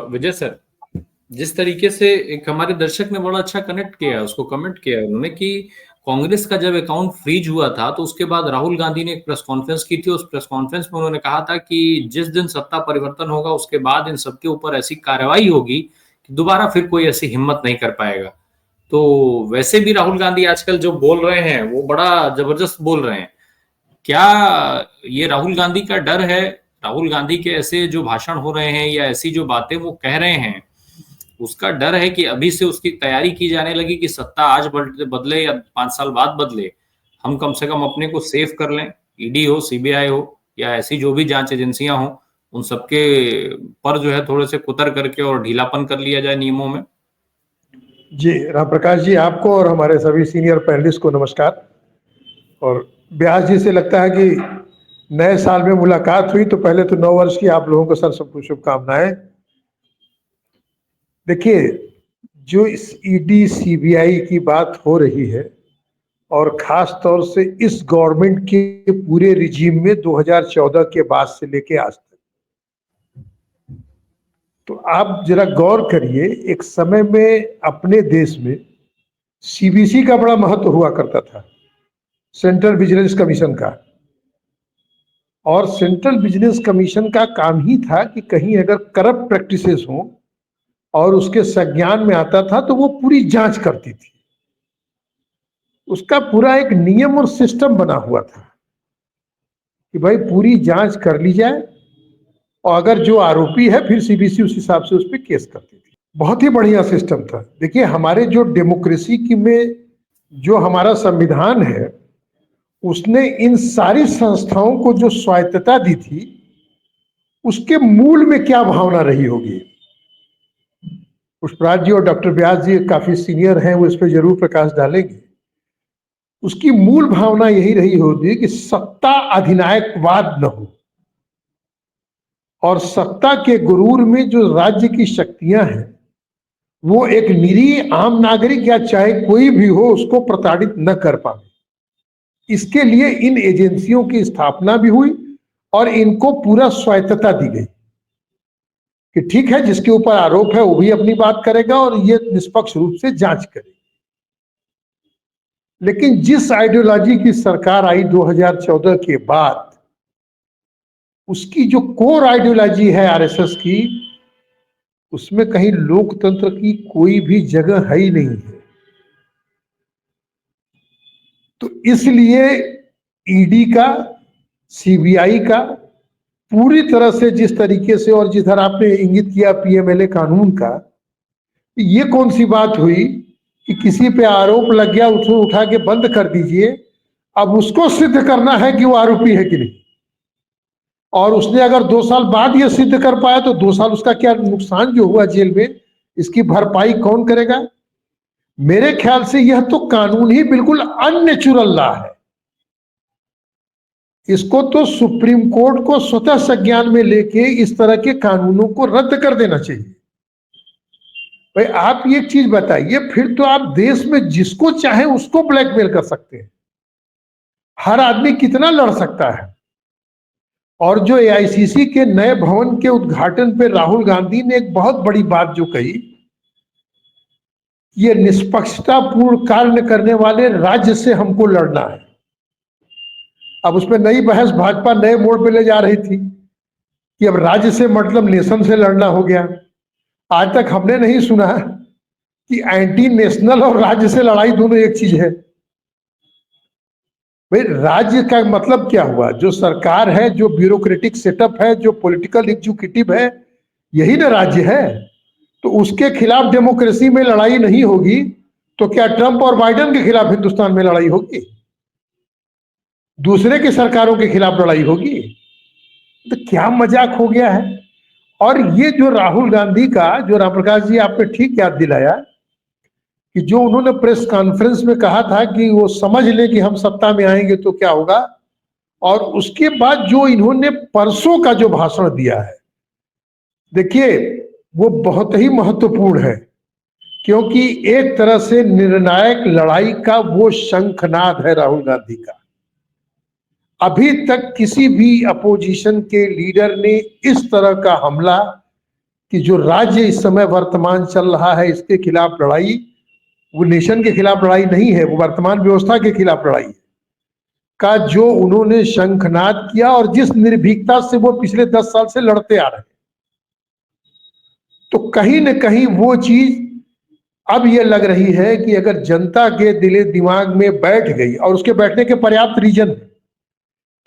विजय sir, जिस तरीके से एक हमारे दर्शक ने बड़ा अच्छा कनेक्ट किया, उसको कमेंट किया उन्होंने कि कांग्रेस का जब अकाउंट फ्रीज हुआ था तो उसके बाद राहुल गांधी ने एक प्रेस कॉन्फ्रेंस की थी। उस प्रेस कॉन्फ्रेंस में उन्होंने कहा था कि जिस दिन सत्ता परिवर्तन होगा उसके बाद इन सबके ऊपर ऐसी कार्रवाई होगी कि दोबारा फिर कोई ऐसी हिम्मत नहीं कर पाएगा। तो वैसे भी राहुल गांधी आजकल जो बोल रहे हैं वो बड़ा जबरदस्त बोल रहे हैं। क्या ये राहुल गांधी का डर है? राहुल गांधी के ऐसे जो भाषण हो रहे हैं या ऐसी जो बातें वो कह रहे हैं, उसका डर है कि अभी से उसकी तैयारी की जाने लगी कि सत्ता आज बदले या 5 साल बाद बदले, हम कम से कम अपने को सेफ कर लें। ईडी हो, सीबीआई हो या ऐसी जो भी जांच एजेंसियां हो, उन सबके पर जो है थोड़े से कुतर करके और ढीलापन कर लिया जाए नियमों में। जी राम प्रकाश जी, आपको और हमारे सभी सीनियर पैनलिस्ट को नमस्कार। और व्यास जी से लगता है कि नए साल में मुलाकात हुई, तो पहले तो 9 वर्ष की आप लोगों को सर सबको शुभकामनाएं। देखिए, जो इस ईडी सीबीआई की बात हो रही है और खास तौर से इस गवर्नमेंट के पूरे रिजीम में 2014 के बाद से लेके आज तक, तो आप जरा गौर करिए। एक समय में अपने देश में सीबीसी का बड़ा महत्व हुआ करता था, सेंट्रल विजिलेंस कमीशन का। और सेंट्रल विजिलेंस कमीशन का काम ही था कि कहीं अगर करप्ट प्रैक्टिसेस हो और उसके संज्ञान में आता था तो वो पूरी जांच करती थी। उसका पूरा एक नियम और सिस्टम बना हुआ था कि भाई पूरी जांच कर ली जाए और अगर जो आरोपी है फिर सीबीसी उस हिसाब से उस पर केस करती थी। बहुत ही बढ़िया सिस्टम था। देखिए, हमारे जो डेमोक्रेसी की में जो हमारा संविधान है, उसने इन सारी संस्थाओं को जो स्वायत्तता दी थी, उसके मूल में क्या भावना रही होगी। पुष्पराज जी और डॉक्टर व्यास जी काफी सीनियर हैं, वो इस पर जरूर प्रकाश डालेंगे। उसकी मूल भावना यही रही होगी कि सत्ता अधिनायकवाद न हो और सत्ता के गुरूर में जो राज्य की शक्तियां हैं वो एक निरीह आम नागरिक या चाहे कोई भी हो उसको प्रताड़ित न कर पाए। इसके लिए इन एजेंसियों की स्थापना भी हुई और इनको पूरा स्वायत्तता दी गई कि ठीक है, जिसके ऊपर आरोप है वो भी अपनी बात करेगा और ये निष्पक्ष रूप से जांच करेगी। लेकिन जिस आइडियोलॉजी की सरकार आई 2014 के बाद, उसकी जो कोर आइडियोलॉजी है आरएसएस की, उसमें कहीं लोकतंत्र की कोई भी जगह है ही नहीं है। तो इसलिए ईडी का, सीबीआई का पूरी तरह से जिस तरीके से, और जिधर आपने इंगित किया पीएमएलए कानून का, ये कौन सी बात हुई कि किसी पे आरोप लग गया उसको उठा के बंद कर दीजिए, अब उसको सिद्ध करना है कि वो आरोपी है कि नहीं। और उसने अगर 2 साल बाद ये सिद्ध कर पाया तो 2 साल उसका क्या नुकसान जो हुआ जेल में, इसकी भरपाई कौन करेगा। मेरे ख्याल से यह तो कानून ही बिल्कुल अननेचुरल लॉ है। इसको तो सुप्रीम कोर्ट को स्वतः संज्ञान में लेके इस तरह के कानूनों को रद्द कर देना चाहिए। भाई आप ये चीज बताइए, फिर तो आप देश में जिसको चाहे उसको ब्लैकमेल कर सकते हैं। हर आदमी कितना लड़ सकता है। और जो एआईसीसी के नए भवन के उद्घाटन पे राहुल गांधी ने एक बहुत बड़ी बात जो कही, ये निष्पक्षतापूर्ण कार्य करने वाले राज्य से हमको लड़ना है। अब उसमें नई बहस भाजपा नए मोड़ पे ले जा रही थी कि अब राज्य से मतलब नेशन से लड़ना हो गया। आज तक हमने नहीं सुना कि एंटी नेशनल और राज्य से लड़ाई दोनों एक चीज है। भाई राज्य का मतलब क्या हुआ? जो सरकार है, जो ब्यूरोक्रेटिक सेटअप है, जो पॉलिटिकल एग्जीक्यूटिव है, यही ना राज्य है। तो उसके खिलाफ डेमोक्रेसी में लड़ाई नहीं होगी तो क्या ट्रंप और बाइडेन के खिलाफ हिंदुस्तान में लड़ाई होगी? दूसरे की सरकारों के खिलाफ लड़ाई होगी? तो क्या मजाक हो गया है। और ये जो राहुल गांधी का, जो राम प्रकाश जी आपने ठीक याद दिलाया कि जो उन्होंने प्रेस कॉन्फ्रेंस में कहा था कि वो समझ ले कि हम सत्ता में आएंगे तो क्या होगा, और उसके बाद जो इन्होंने परसों का जो भाषण दिया है, देखिए वो बहुत ही महत्वपूर्ण है। क्योंकि एक तरह से निर्णायक लड़ाई का वो शंखनाद है राहुल गांधी का। अभी तक किसी भी अपोजिशन के लीडर ने इस तरह का हमला कि जो राज्य इस समय वर्तमान चल रहा है इसके खिलाफ लड़ाई वो नेशन के खिलाफ लड़ाई नहीं है, वो वर्तमान व्यवस्था के खिलाफ लड़ाई है। का जो उन्होंने शंखनाद किया और जिस निर्भीकता से वो पिछले 10 साल से लड़ते आ रहे हैं, तो कहीं न कहीं वो चीज अब ये लग रही है कि अगर जनता के दिले दिमाग में बैठ गई, और उसके बैठने के पर्याप्त रीजन है,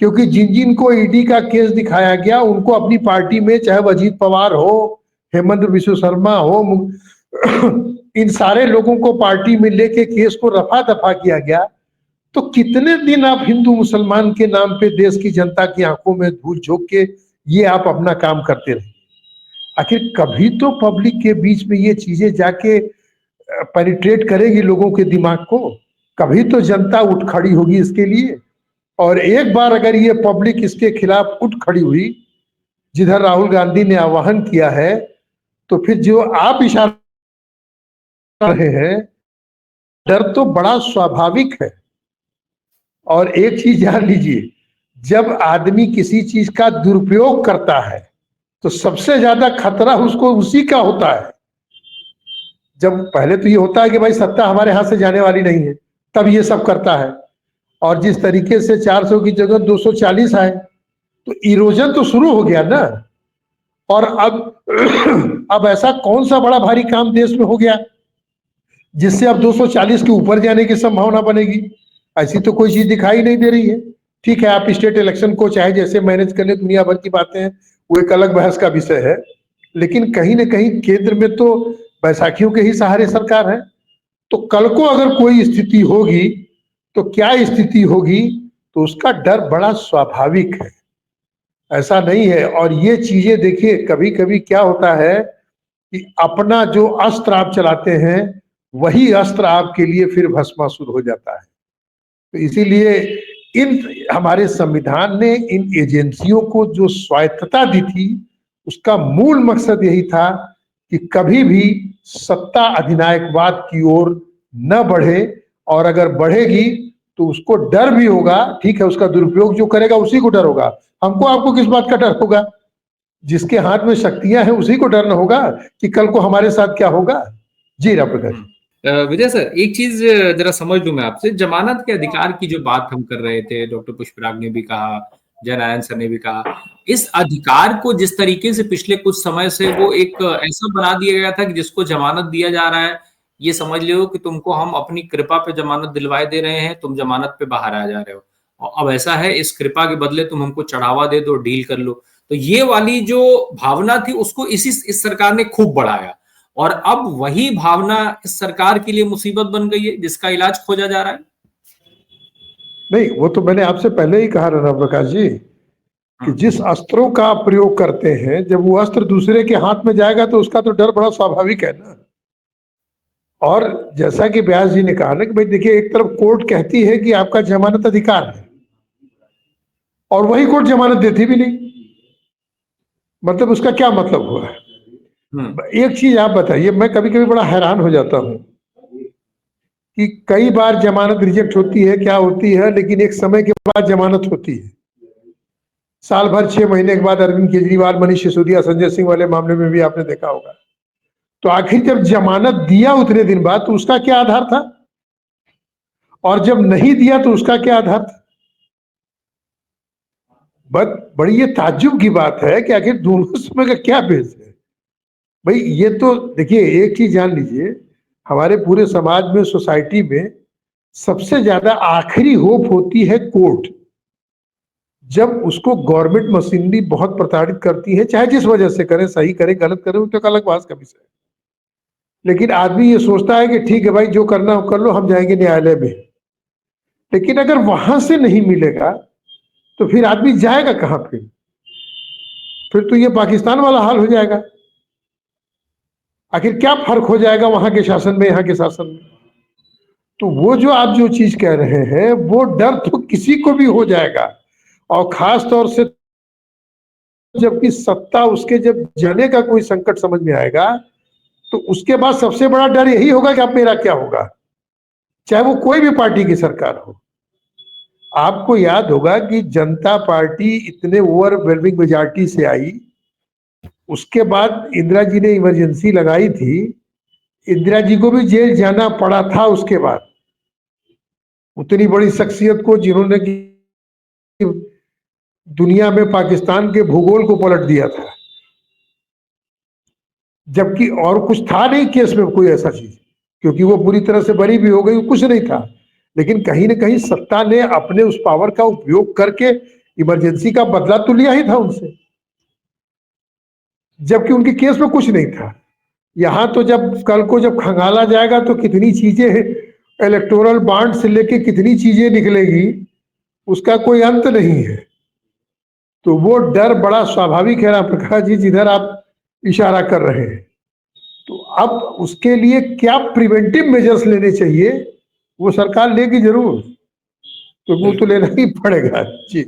क्योंकि जिन जिन को ईडी का केस दिखाया गया उनको अपनी पार्टी में, चाहे वो अजीत पवार हो, हेमंत विश्व शर्मा हो, इन सारे लोगों को पार्टी में लेके केस को रफा दफा किया गया। तो कितने दिन आप हिंदू मुसलमान के नाम पे देश की जनता की आंखों में धूल झोंक के ये आप अपना काम करते रहे? आखिर कभी तो पब्लिक के बीच में ये चीजें जाके पेनिट्रेट करेगी लोगों के दिमाग को, कभी तो जनता उठ खड़ी होगी इसके लिए। और एक बार अगर ये पब्लिक इसके खिलाफ उठ खड़ी हुई, जिधर राहुल गांधी ने आह्वान किया है, तो फिर जो आप इशारा कर रहे हैं, डर तो बड़ा स्वाभाविक है। और एक चीज जान लीजिए, जब आदमी किसी चीज का दुरुपयोग करता है तो सबसे ज्यादा खतरा उसको उसी का होता है। जब पहले तो ये होता है कि भाई सत्ता हमारे हाथ से जाने वाली नहीं है, तब ये सब करता है। और जिस तरीके से 400 की जगह 240 आए तो इरोजन तो शुरू हो गया ना। और अब ऐसा कौन सा बड़ा भारी काम देश में हो गया जिससे अब 240 के ऊपर जाने की संभावना बनेगी? ऐसी तो कोई चीज दिखाई नहीं दे रही है। ठीक है, आप स्टेट इलेक्शन को चाहे जैसे मैनेज कर ले, दुनिया भर की बातें हैं, वो एक अलग बहस का विषय है। लेकिन कहीं ना कहीं केंद्र में तो बैसाखियों के ही सहारे सरकार है। तो कल को अगर कोई स्थिति होगी तो क्या स्थिति होगी, तो उसका डर बड़ा स्वाभाविक है, ऐसा नहीं है। और ये चीजें देखिए, कभी कभी क्या होता है कि अपना जो अस्त्र आप चलाते हैं वही अस्त्र आपके लिए फिर भस्मासुर हो जाता है। तो इसीलिए इन हमारे संविधान ने इन एजेंसियों को जो स्वायत्तता दी थी, उसका मूल मकसद यही था कि कभी भी सत्ता अधिनायकवाद की ओर न बढ़े, और अगर बढ़ेगी तो उसको डर भी होगा। ठीक है, उसका दुरुपयोग जो करेगा उसी को डर होगा। हमको आपको किस बात का डर होगा? जिसके हाथ में शक्तियां हैं उसी को डर न होगा कि कल को हमारे साथ क्या होगा। जी राप्रकाश। विजय सर, एक चीज जरा समझ लूं मैं आपसे, जमानत के अधिकार की जो बात हम कर रहे थे, डॉक्टर पुष्पराग ने भी कहा, जयनारायण सर ने भी कहा, इस अधिकार को जिस तरीके से पिछले कुछ समय से वो एक ऐसा बना दिया गया था कि जिसको जमानत दिया जा रहा है, ये समझ लो कि तुमको हम अपनी कृपा पे जमानत दिलवाए दे रहे हैं, तुम जमानत पे बाहर आ जा रहे हो, और अब ऐसा है इस कृपा के बदले तुम हमको चढ़ावा दे दो, डील कर लो। तो ये वाली जो भावना थी उसको इस सरकार ने खूब बढ़ाया, और अब वही भावना इस सरकार के लिए मुसीबत बन गई है जिसका इलाज खोजा जा रहा है। नहीं, वो तो मैंने आपसे पहले ही कहा राणा प्रकाश जी कि जिस अस्त्रों का आप प्रयोग करते हैं, जब वो अस्त्र दूसरे के हाथ में जाएगा तो उसका तो डर बड़ा स्वाभाविक है ना। और जैसा कि व्यास जी ने कहा ना कि भाई देखिए, एक तरफ कोर्ट कहती है कि आपका जमानत अधिकार है, और वही कोर्ट जमानत देती भी नहीं। मतलब उसका क्या मतलब हुआ? एक चीज आप बताइए, मैं कभी कभी बड़ा हैरान हो जाता हूं कि कई बार जमानत रिजेक्ट होती है, क्या होती है, लेकिन एक समय के बाद जमानत होती है। साल भर 6 महीने के बाद अरविंद केजरीवाल, मनीष सिसोदिया, संजय सिंह वाले मामले में भी आपने देखा होगा। तो आखिर जब जमानत दिया उतने दिन बाद तो उसका क्या आधार था, और जब नहीं दिया तो उसका क्या आधार था? बड़ी ये ताज्जुब की बात है कि आखिर दोनों समय का क्या बेस है भाई। ये तो देखिए, एक चीज जान लीजिए, हमारे पूरे समाज में, सोसाइटी में सबसे ज्यादा आखिरी होप होती है कोर्ट। जब उसको गवर्नमेंट मशीनरी बहुत प्रताड़ित करती है, चाहे जिस वजह से करे, सही करे गलत करे, वो तो एक अलग बात का विषय है। लेकिन आदमी ये सोचता है कि ठीक है भाई, जो करना हो कर लो, हम जाएंगे न्यायालय में। लेकिन अगर वहां से नहीं मिलेगा तो फिर आदमी जाएगा कहां? फिर तो ये पाकिस्तान वाला हाल हो जाएगा। आखिर क्या फर्क हो जाएगा वहां के शासन में, यहाँ के शासन में? तो वो जो आप जो चीज कह रहे हैं, वो डर तो किसी को भी हो जाएगा, और खास तौर से जबकि सत्ता उसके जब जाने का कोई संकट समझ में आएगा, तो उसके बाद सबसे बड़ा डर यही होगा कि अब मेरा क्या होगा, चाहे वो कोई भी पार्टी की सरकार हो। आपको याद होगा कि जनता पार्टी इतने ओवरवेलमिंग मेजॉरिटी से आई उसके बाद इंदिरा जी ने इमरजेंसी लगाई थी, इंदिरा जी को भी जेल जाना पड़ा था उसके बाद। उतनी बड़ी शख्सियत को जिन्होंने कि दुनिया में पाकिस्तान के भूगोल को पलट दिया था, जबकि और कुछ था नहीं केस में कोई ऐसा चीज, क्योंकि वो पूरी तरह से बरी भी हो गई, कुछ नहीं था। लेकिन कहीं ना कहीं सत्ता ने अपने उस पावर का उपयोग करके इमरजेंसी का बदला तो लिया ही था उनसे, जबकि उनके केस में कुछ नहीं था। यहां तो जब कल को जब खंगाला जाएगा तो कितनी चीजें, इलेक्टोरल बॉन्ड से लेके कितनी चीजें निकलेगी, उसका कोई अंत नहीं है। तो वो डर बड़ा स्वाभाविक है राम प्रकाश जी, जिधर आप इशारा कर रहे हैं। तो अब उसके लिए क्या प्रिवेंटिव मेजर्स लेने चाहिए, वो सरकार लेगी जरूर, तो वो तो लेना ही पड़ेगा जी।